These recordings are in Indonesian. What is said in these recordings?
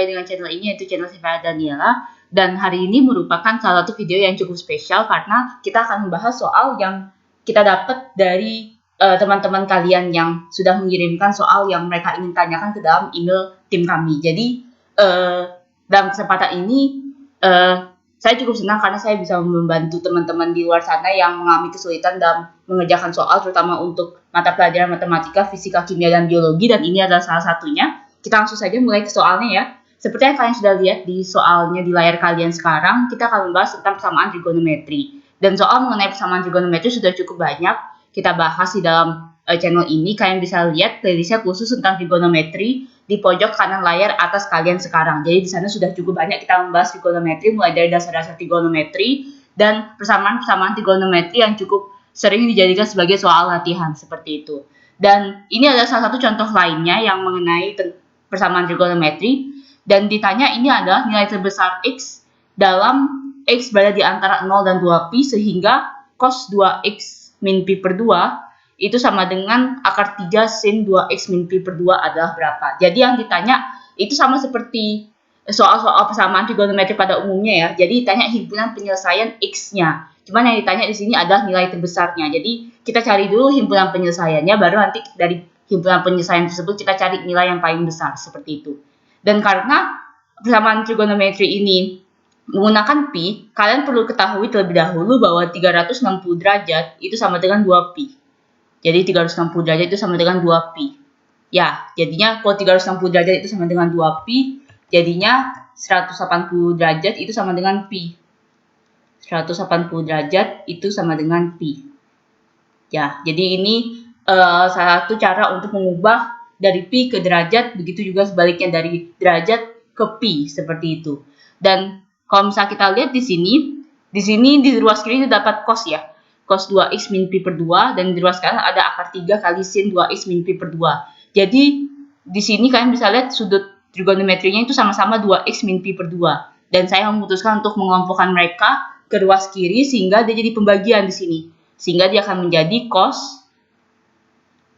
mulai dengan channel ini, yaitu channel Siva Daniela. Dan hari ini merupakan salah satu video yang cukup spesial karena kita akan membahas soal yang kita dapat dari teman-teman kalian yang sudah mengirimkan soal yang mereka ingin tanyakan ke dalam email tim kami. Jadi dalam kesempatan ini saya cukup senang karena saya bisa membantu teman-teman di luar sana yang mengalami kesulitan dalam mengerjakan soal, terutama untuk mata pelajaran matematika, fisika, kimia, dan biologi, dan ini adalah salah satunya. Kita langsung saja mulai ke soalnya ya. Seperti yang kalian sudah lihat di soalnya di layar kalian sekarang, kita akan membahas tentang persamaan trigonometri. Dan soal mengenai persamaan trigonometri sudah cukup banyak kita bahas di dalam channel ini. Kalian bisa lihat playlistnya khusus tentang trigonometri di pojok kanan layar atas kalian sekarang. Jadi di sana sudah cukup banyak kita membahas trigonometri, mulai dari dasar-dasar trigonometri dan persamaan-persamaan trigonometri yang cukup sering dijadikan sebagai soal latihan seperti itu. Dan ini adalah salah satu contoh lainnya yang mengenai persamaan trigonometri. Dan ditanya ini adalah nilai terbesar X dalam X berada di antara 0 dan 2pi, sehingga cos 2X min pi per 2 itu sama dengan akar 3 sin 2X min pi per 2 adalah berapa. Jadi yang ditanya itu sama seperti soal-soal persamaan trigonometri pada umumnya ya. Jadi ditanya himpunan penyelesaian X-nya. Cuman yang ditanya di sini adalah nilai terbesarnya. Jadi kita cari dulu himpunan penyelesaiannya, baru nanti dari himpunan penyelesaian tersebut kita cari nilai yang paling besar, seperti itu. Dan karena persamaan trigonometri ini menggunakan pi, kalian perlu ketahui terlebih dahulu bahwa 360 derajat itu sama dengan 2pi. Jadi 360 derajat itu sama dengan 2pi. Ya, jadinya kalau 360 derajat itu sama dengan 2pi, jadinya 180 derajat itu sama dengan pi. 180 derajat itu sama dengan pi. Ya, jadi ini salah satu cara untuk mengubah dari pi ke derajat, begitu juga sebaliknya dari derajat ke pi, seperti itu. Dan kalau misalnya kita lihat di sini di ruas kiri itu dapat cos ya. Cos 2x min pi per 2, dan di ruas kanan ada akar 3 kali sin 2x min pi per 2. Jadi di sini kalian bisa lihat sudut trigonometrinya itu sama-sama 2x min pi per 2. Dan saya memutuskan untuk mengelompokkan mereka ke ruas kiri sehingga dia jadi pembagian di sini. Sehingga dia akan menjadi cos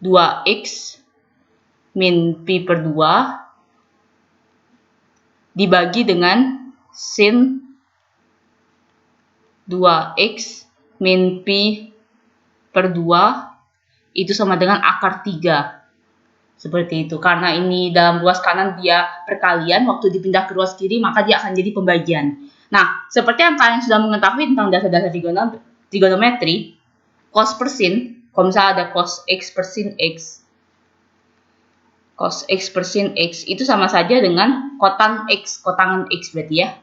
2x min pi per 2 dibagi dengan sin 2x min pi per 2 itu sama dengan akar 3. Seperti itu. Karena ini dalam ruas kanan dia perkalian, waktu dipindah ke ruas kiri maka dia akan jadi pembagian. Nah, seperti yang kalian sudah mengetahui tentang dasar-dasar trigonometri, cos per sin, kalau misalnya ada cos x per sin x, cos x per sin x itu sama saja dengan kotan x, kotangan x berarti ya.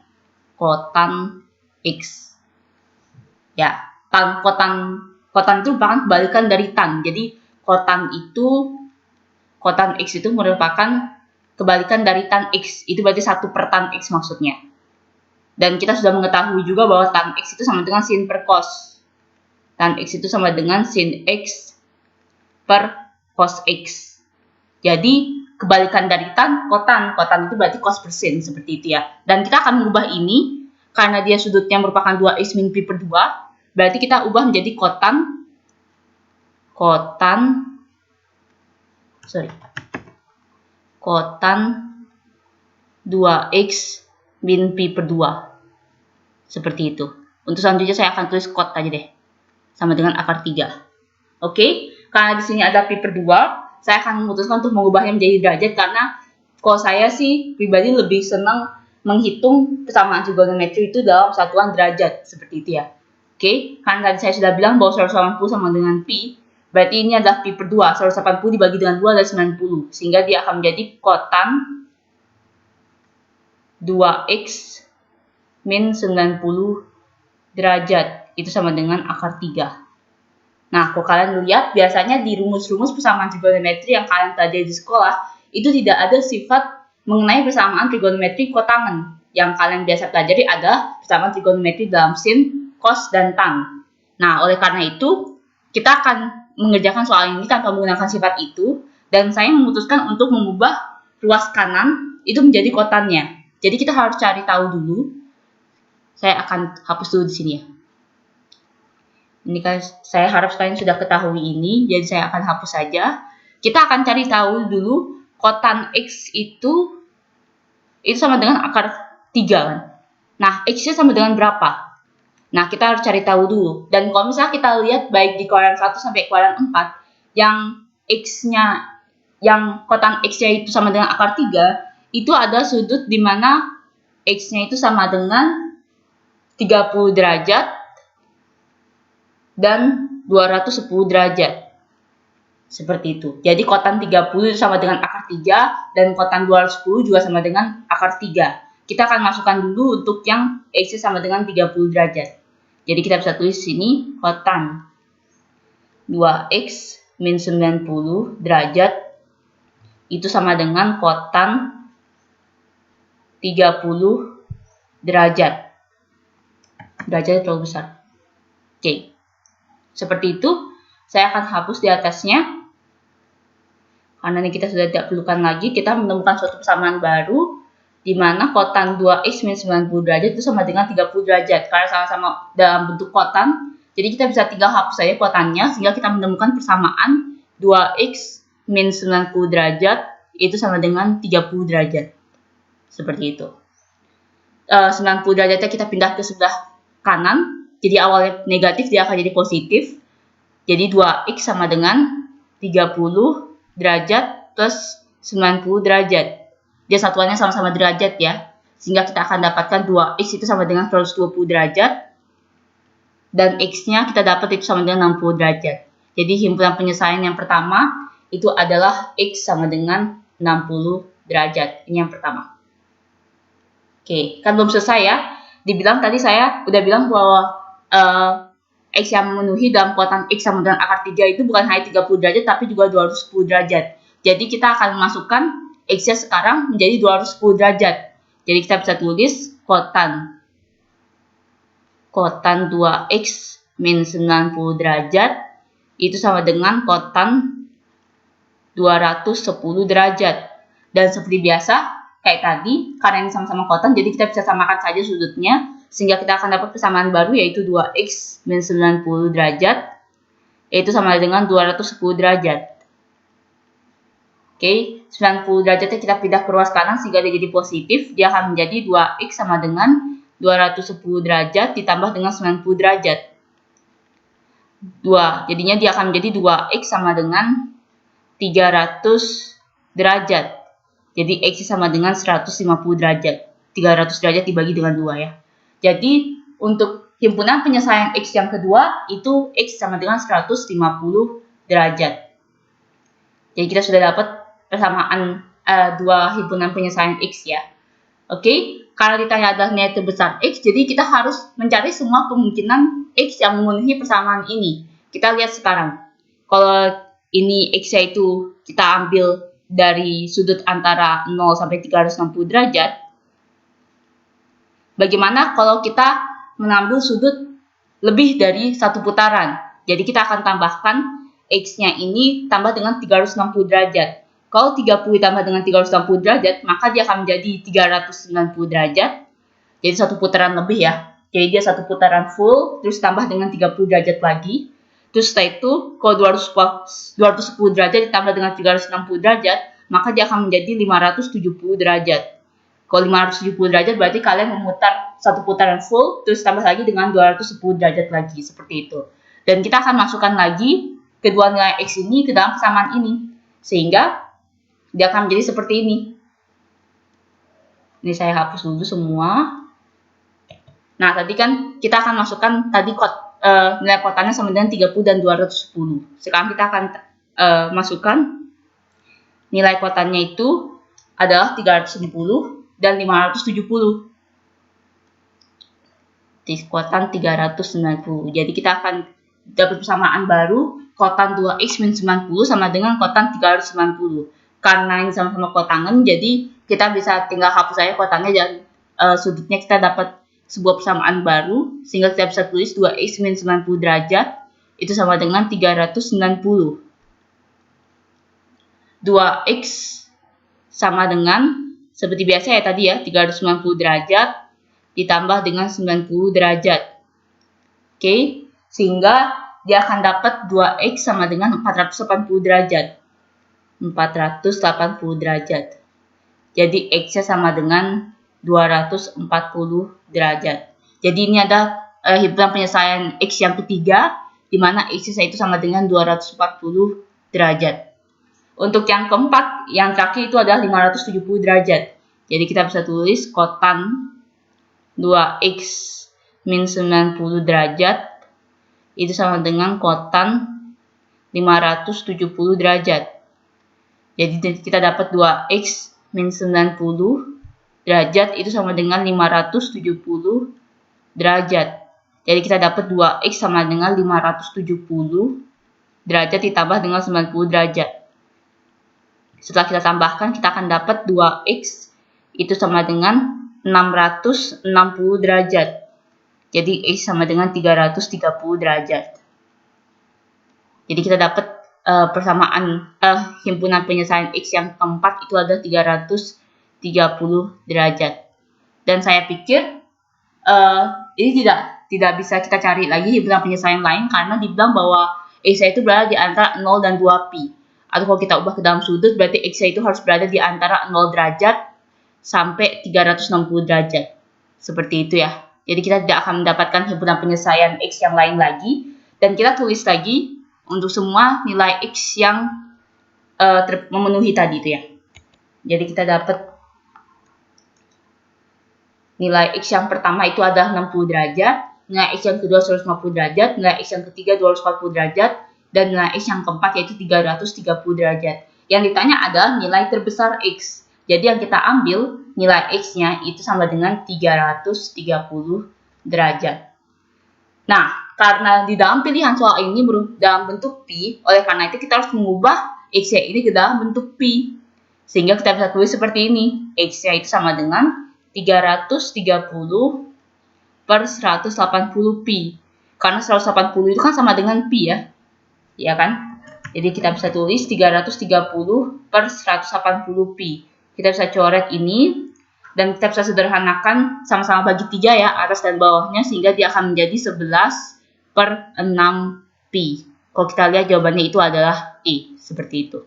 Kotan x. Ya, kotan itu merupakan kebalikan dari tan. Jadi kotan x itu merupakan kebalikan dari tan x. Itu berarti 1 per tan x maksudnya. Dan kita sudah mengetahui juga bahwa tan x itu sama dengan sin per cos. Tan x itu sama dengan sin x per cos x. Jadi kebalikan dari tan, kotan itu berarti cos per sin, seperti itu ya. Dan kita akan mengubah ini karena dia sudutnya merupakan 2x min pi per 2, berarti kita ubah menjadi kotan 2x min pi per 2. Seperti itu. Untuk selanjutnya saya akan tulis kot aja deh. Sama dengan akar 3. Oke? Karena di sini ada pi per 2, saya akan memutuskan untuk mengubahnya menjadi derajat karena kalau saya sih pribadi lebih senang menghitung persamaan trigonometri itu dalam satuan derajat, seperti itu ya. Oke, karena tadi saya sudah bilang bahwa 180 sama dengan pi, berarti ini adalah pi per 2. 180 dibagi dengan 2 adalah 90, sehingga dia akan menjadi kotan 2x min 90 derajat, itu sama dengan akar 3. Nah, kalau kalian lihat, biasanya di rumus-rumus persamaan trigonometri yang kalian pelajari di sekolah, itu tidak ada sifat mengenai persamaan trigonometri kotangan. Yang kalian biasa pelajari adalah persamaan trigonometri dalam sin, cos, dan tan. Nah, oleh karena itu, kita akan mengerjakan soal ini tanpa menggunakan sifat itu, dan saya memutuskan untuk mengubah ruas kanan itu menjadi kotannya. Jadi kita harus cari tahu dulu. Saya akan hapus dulu di sini ya. Ini kan saya harap kalian sudah ketahui ini, jadi saya akan hapus saja. Kita akan cari tahu dulu kotan x itu itu sama dengan akar 3 kan. Nah, X-nya sama dengan berapa? Nah, kita harus cari tahu dulu. Dan kalau misalnya kita lihat baik di kuadran 1 sampai kuadran 4, yang X-nya, yang kotan X-nya itu sama dengan akar 3, itu ada sudut di mana X-nya itu sama dengan 30 derajat dan 210 derajat. Seperti itu. Jadi kotan 30 itu sama dengan akar 3 dan kotan 210 juga sama dengan akar 3. Kita akan masukkan dulu untuk yang X sama dengan 30 derajat. Jadi kita bisa tulis sini kotan 2X min 90 derajat itu sama dengan kotan 30 derajat. Derajatnya terlalu besar. Oke. Seperti itu. Saya akan hapus di atasnya. Karena ini kita sudah tidak perlukan lagi. Kita menemukan suatu persamaan baru, di mana kotan 2X min 90 derajat itu sama dengan 30 derajat. Karena sama-sama dalam bentuk kotan, jadi kita bisa tinggal hapus saja kotannya, sehingga kita menemukan persamaan 2X min 90 derajat itu sama dengan 30 derajat. Seperti itu. 90 derajatnya kita pindah ke sebelah kanan, jadi awalnya negatif, dia akan jadi positif. Jadi 2X sama dengan 30 derajat plus 90 derajat. Dia satuannya sama-sama derajat ya. Sehingga kita akan dapatkan 2X itu sama dengan 120 derajat. Dan X-nya kita dapat itu sama dengan 60 derajat. Jadi himpunan penyelesaian yang pertama itu adalah X sama dengan 60 derajat. Ini yang pertama. Oke, kan belum selesai ya. Dibilang tadi saya udah bilang bahwa X yang memenuhi dalam kotan X sama dengan akar 3 itu bukan hanya 30 derajat tapi juga 210 derajat. Jadi kita akan memasukkan X-nya sekarang menjadi 210 derajat. Jadi kita bisa tulis kotan 2X min 90 derajat itu sama dengan kotan 210 derajat. Dan seperti biasa, kayak tadi, karena ini sama-sama kotan, jadi kita bisa samakan saja sudutnya, sehingga kita akan dapat persamaan baru, yaitu 2X min 90 derajat, yaitu sama dengan 210 derajat. Oke, 90 derajatnya kita pindah ke ruas kanan sehingga dia jadi positif. Dia akan menjadi 2X sama dengan 210 derajat ditambah dengan 90 derajat. 2, jadinya dia akan menjadi 2X sama dengan 300 derajat. Jadi X sama dengan 150 derajat. 300 derajat dibagi dengan 2 ya. Jadi untuk himpunan penyelesaian X yang kedua itu X sama dengan 150 derajat. Jadi kita sudah dapat persamaan dua himpunan penyelesaian X ya. Oke, karena ditanya adalah nilai terbesar X, jadi kita harus mencari semua kemungkinan X yang memenuhi persamaan ini. Kita lihat sekarang. Kalau ini X-nya itu kita ambil dari sudut antara 0 sampai 360 derajat. Bagaimana kalau kita mengambil sudut lebih dari satu putaran? Jadi kita akan tambahkan X-nya ini tambah dengan 360 derajat. Kalau 30 ditambah dengan 360 derajat, maka dia akan menjadi 390 derajat. Jadi satu putaran lebih ya. Jadi dia satu putaran full, terus tambah dengan 30 derajat lagi. Terus setelah itu, kalau 210 derajat ditambah dengan 360 derajat, maka dia akan menjadi 570 derajat. Kalau 570 derajat berarti kalian memutar satu putaran full, terus tambah lagi dengan 210 derajat lagi, seperti itu. Dan kita akan masukkan lagi kedua nilai X ini ke dalam persamaan ini. Sehingga dia akan menjadi seperti ini. Ini saya hapus dulu semua. Nah, tadi kan kita akan masukkan tadi nilai kotannya sama dengan 30 dan 210. Sekarang kita akan masukkan nilai kotannya itu adalah 310 dan 570. Di kotan 390. Jadi kita akan dapat persamaan baru, kotan 2X min 90 sama dengan kotan 390. Karena ini sama-sama kotangan, jadi kita bisa tinggal hapus saja kotannya dan sudutnya kita dapat sebuah persamaan baru, sehingga kita bisa tulis 2X min 90 derajat itu sama dengan 390. 2X sama dengan, seperti biasa ya tadi ya, 390 derajat ditambah dengan 90 derajat. Oke, sehingga dia akan dapat 2X sama dengan 480 derajat. 480 derajat. Jadi X-nya sama dengan 240 derajat. Jadi ini ada himpunan penyelesaian X yang ketiga, di mana X-nya itu sama dengan 240 derajat. Untuk yang keempat, yang terakhir itu adalah 570 derajat. Jadi kita bisa tulis kotan 2X min 90 derajat itu sama dengan kotan 570 derajat. Jadi kita dapat 2X min 90 derajat itu sama dengan 570 derajat. Jadi kita dapat 2X sama dengan 570 derajat ditambah dengan 90 derajat. Setelah kita tambahkan, kita akan dapat 2X itu sama dengan 660 derajat. Jadi X sama dengan 330 derajat. Jadi kita dapat persamaan himpunan penyelesaian X yang keempat itu adalah 330 derajat. Dan saya pikir ini tidak bisa kita cari lagi himpunan penyelesaian lain karena dibilang bahwa X itu berada di antara 0 dan 2pi. Atau kalau kita ubah ke dalam sudut, berarti X itu harus berada di antara 0 derajat sampai 360 derajat. Seperti itu ya. Jadi kita tidak akan mendapatkan himpunan penyelesaian X yang lain lagi. Dan kita tulis lagi untuk semua nilai X yang memenuhi tadi itu ya. Jadi kita dapat nilai X yang pertama itu adalah 60 derajat, nilai X yang kedua 150 derajat, nilai X yang ketiga 240 derajat, dan nilai X yang keempat yaitu 330 derajat. Yang ditanya adalah nilai terbesar X. Jadi yang kita ambil nilai X-nya itu sama dengan 330 derajat. Nah, karena di dalam pilihan soal ini dalam bentuk pi, oleh karena itu kita harus mengubah X-nya ini ke dalam bentuk pi. Sehingga kita bisa tulis seperti ini. X-nya itu sama dengan 330 per 180 pi. Karena 180 itu kan sama dengan pi ya. Ya kan? Jadi kita bisa tulis 330 per 180 pi. Kita bisa coret ini. Dan kita bisa sederhanakan sama-sama bagi 3 ya, atas dan bawahnya, sehingga dia akan menjadi 11 per 6 pi. Kalau kita lihat jawabannya itu adalah E, seperti itu.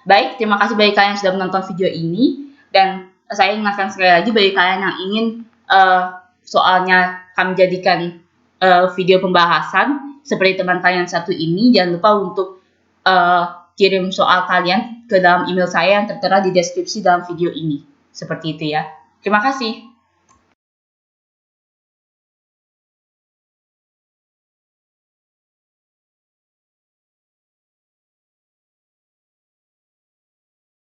Baik, terima kasih bagi kalian yang sudah menonton video ini. Dan saya ingatkan sekali lagi bagi kalian yang ingin soalnya kami jadikan video pembahasan, seperti teman kalian satu ini, jangan lupa untuk kirim soal kalian ke dalam email saya yang tertera di deskripsi dalam video ini. Seperti itu ya. Terima kasih.